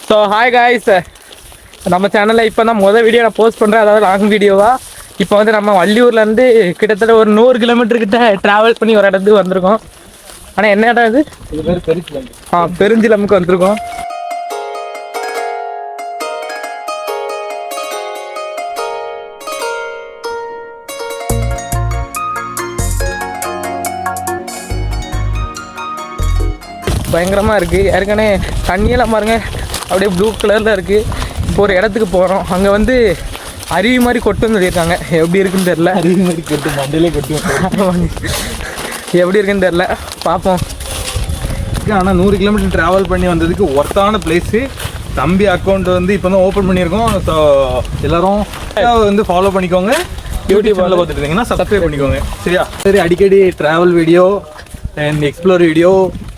So hi guys, நம்ம சேனலில் இப்போ தான் வீடியோ நான் போஸ்ட் பண்ணுறேன், அதாவது லாங் வீடியோவாக. இப்போ வந்து நம்ம வள்ளியூர்லேருந்து கிட்டத்தட்ட ஒரு 100 கிலோமீட்டர் கிட்ட ட்ராவல் பண்ணி ஒரு இடத்துக்கு வந்திருக்கோம். ஆனால் என்ன இடம் இது? பேர் பெருஞ்சிலம். பெருஞ்சிலமுக்கு வந்திருக்கோம். பயங்கரமாக இருக்குது. ஏற்கனவே தண்ணியெல்லாம் பாருங்கள், அப்படியே ப்ளூ கலரில் இருக்குது. இப்போ ஒரு இடத்துக்கு போகிறோம். அங்கே வந்து அருவி மாதிரி கொட்டுன்னு சொல்லியிருக்காங்க. எப்படி இருக்குன்னு தெரில. அருவி மாதிரி கொட்டு, மண்டையிலே கொட்டு. எப்படி இருக்குன்னு தெரில, பார்ப்போம். ஆனால் 100 கிலோமீட்டர் ட்ராவல் பண்ணி வந்ததுக்கு ஒர்த்தான பிளேஸு. தம்பி அக்கௌண்ட் வந்து இப்போ தான் ஓப்பன் பண்ணியிருக்கோம். ஸோ எல்லோரும் வந்து ஃபாலோ பண்ணிக்கோங்க. யூடியூப் சேனலில் பார்த்துட்டு இருந்தீங்கன்னா சப்ஸ்கிரைப் பண்ணிக்கோங்க, சரியா? சரி, அடிக்கடி travel video and explore video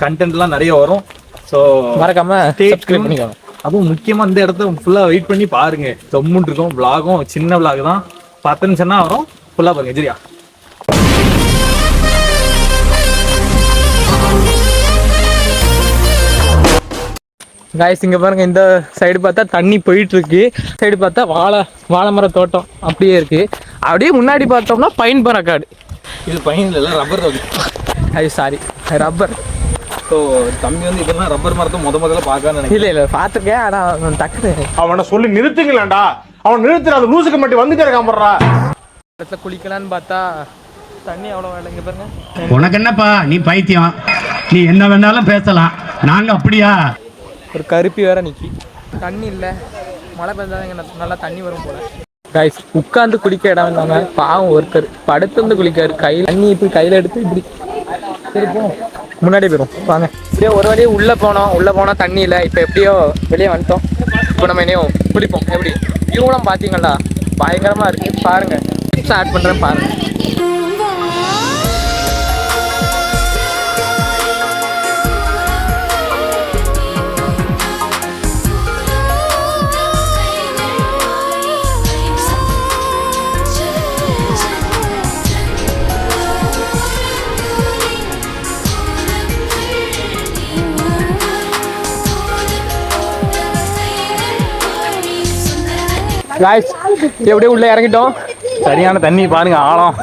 கண்டென்ட்லாம் நிறைய வரும். ஸோ மறக்காமல் சப்ஸ்கிரைப் பண்ணிக்கோங்க. அதுவும் முக்கியமாக இந்த இடத்த ஃபுல்லாக வெயிட் பண்ணி பாருங்கள். தொம்முன்னு இருக்கும். விளாகும் சின்ன விளாக் தான், 10 நிமிஷம் தான் வரும். ஃபுல்லாக பாருங்கள், சரியா? காய்ஸ், இங்கே பாருங்கள், இந்த சைடு பார்த்தா தண்ணி போயிட்டுருக்கு. சைடு பார்த்தா வாழை மர தோட்டம் அப்படியே இருக்குது. அப்படியே முன்னாடி பார்த்தோம்னா பைன் பறக்காடு. இது பையன் இல்லை, ரப்பர் தோட்டம். அது சாரி, ரப்பர். ஸோ தம்பி வந்து இப்போ தான் ரப்பர் மரத்தை முதல்ல பார்க்க நினைக்கிறேன். இல்லை பார்த்துருக்கேன். ஆனால் டக்குனு அவனை சொல்லி நிறுத்துங்களேன்டா. அவன் நிறுத்துற அந்த லூசுக்கு மட்டும் வந்து கிடக்காமறா. இடத்துல குளிக்கலான்னு பார்த்தா தண்ணி அவ்வளோ வேலை. இங்கே பாருங்க. உனக்கு என்னப்பா, நீ பைத்தியம், நீ என்ன வேணாலும் பேசலாம், நாங்க அப்படியா? ஒரு கருப்பி வேற நிற்கி. தண்ணி இல்லை, மழை பெய்தாதான் இங்கே நல்லா தண்ணி வரும் போல. கைஸ், உட்காந்து குளிக்க இடம் இருந்தாங்க. பாவம் ஒருத்தர் படுத்து வந்து குளிக்காரு. கையில் தண்ணி இப்படி கையில் எடுத்து இப்படி இருப்போம். முன்னாடி போயிடும் வாங்க. இப்படியோ ஒரு வழியே உள்ளே போனால் தண்ணி இல்லை. இப்போ எப்படியோ வெளியே வந்துட்டோம். இப்போ நம்ம இனியும் குளிப்போம். எப்படி இவங்களும் பார்த்தீங்களா, பயங்கரமாக இருக்குது. பாருங்கள், டிப்ஸ் ஆட் பண்ணுறேன் பாருங்கள். காய்ஸ், எப்படியே உள்ள இறங்கிட்டோம். சரியான தண்ணி பாருங்க, ஆழம்.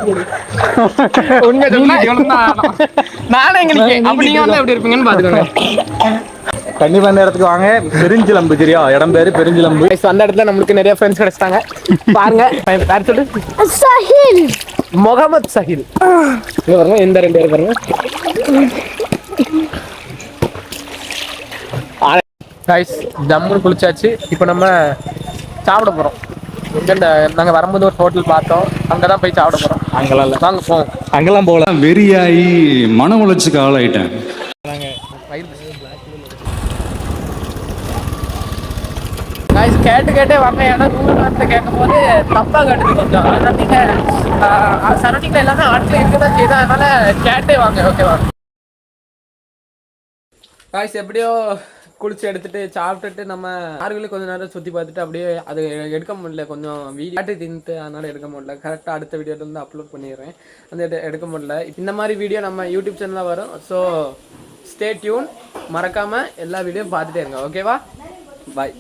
நானே எங்களுக்கு அப்படி நீங்க வந்து எப்படி இருப்பீங்கன்னு பாத்துக்கோங்க. கண்டிப்பா இந்த இடத்துக்கு வாங்க. பெருஞ்சிலம்பு, சரியா? இடம் பேரு பெருஞ்சிலம்பு. அந்த இடத்துல நம்மளுக்கு நிறைய ஃப்ரெண்ட்ஸ் கிடைச்சிட்டாங்க. பாருங்க, பேர் சொல்லு. சஹில், முகமது சஹில். இங்க பாருங்க, இந்த 2 பேர் பாருங்க. காய்ஸ், ஜம்முன்னு குளிச்சாச்சு. இப்போ நம்ம சாப்பிட போகிறோம். நாங்கள் வரும்போது ஒரு ஹோட்டல் பார்த்தோம், அங்கே தான் போய் சாப்பிட போகிறோம். அங்கெல்லாம் இல்லை, வாங்க போவோம். அங்கெல்லாம் போகலாம். வெறியாகி மன உளைச்சுக்கு ஆளாயிட்டேன். காய்ஸ், கேட்டே வரேன். ஏன்னா ரூம் கேட்கும் போது தப்பாக கேட்டுது கொஞ்சம். அதனால நீங்கள் சரௌண்டிங்கில் எல்லாமே ஆட்கள் இருக்க தான் செய்யுது. அதனால கேட்டே வாங்க, ஓகேவா? காய்ஸ், எப்படியோ குளிச்சு எடுத்துட்டு சாப்பிட்டுட்டு நம்ம ஆறுகளுக்கு கொஞ்சம் நேரம் சுற்றி பார்த்துட்டு அப்படியே அது எடுக்க முடியல. கொஞ்சம் வீடியோ தின்ட்டு, அதனால எடுக்க முடியல. கரெக்டாக அடுத்த வீடியோவில் வந்து அப்லோட் பண்ணிடுறேன். அந்த எடுக்க முடியல. இந்த மாதிரி வீடியோ நம்ம யூடியூப் சேனலில் வரும். So stay tune. மறக்காமல் எல்லா வீடியோவும் பார்த்துட்டே இருங்க, ஓகேவா? பாய்.